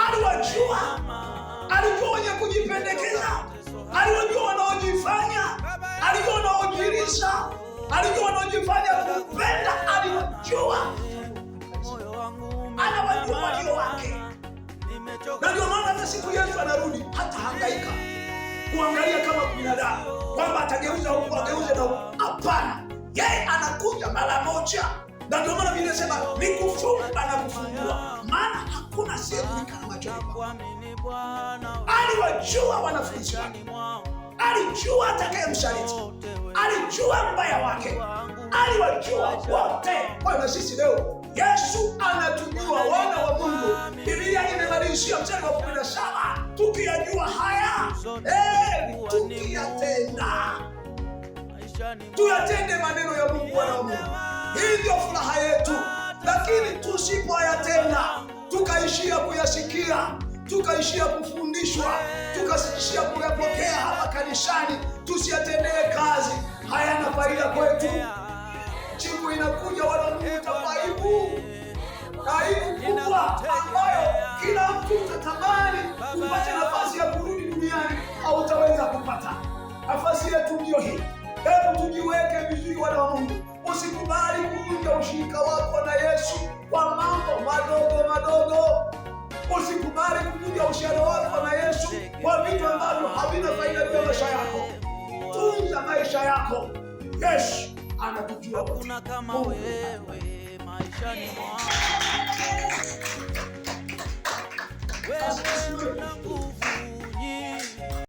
aliwajua, alijua wenye kujipendekeza, alijua wanaojifanya, alijua wanaojirisha, alijua wanaojifanya kupenda, alijua, anawajua walio wake. Na ndio maana hata siku Yesu anarudi, hata hangaika kuangalia kama binadamu kwamba atageuza huku ageuze na huku. Hapana, yeye anakuja mara moja. Na ndio maana Biblia inasema ni kufunga na kufungua, maana hakuna siri kama machoni pake. Aliwajua wanafunzi wake, alijua atakayemsaliti, alijua mbaya wake, aliwajua wote. Kwa sisi leo Yesu anatujua wana wa Mungu. Biblia imebadilishia mstari wa 17, tukiyajua haya tukiyatenda, tuyatende maneno ya Mungu wana wa Mungu. Hii ndio furaha yetu. Lakini tusipoyatenda, tukaishia kuyasikia, tukaishia kufundishwa, tukaishia kuyapokea hapa kanisani, tusiyatendee kazi, hayana faida kwetu. Siku inakuja wana wa Mungu, aibu kubwa ambayo kila mtu utatamani kupata nafasi ya kurudi duniani, hautaweza kupata. Nafasi yetu ndio hii. Hebu tujiweke vizuri wana wa Mungu. Usikubali kuvunja ushirika wako na Yesu kwa mambo madogo madogo. Usikubali kuvunja ushirika wako na Yesu kwa vitu ambavyo havina faida kwa maisha yako. Tunza maisha yako. Yesu anakujua. Hakuna kama wewe maishani mwangu. Wewe una nguvu.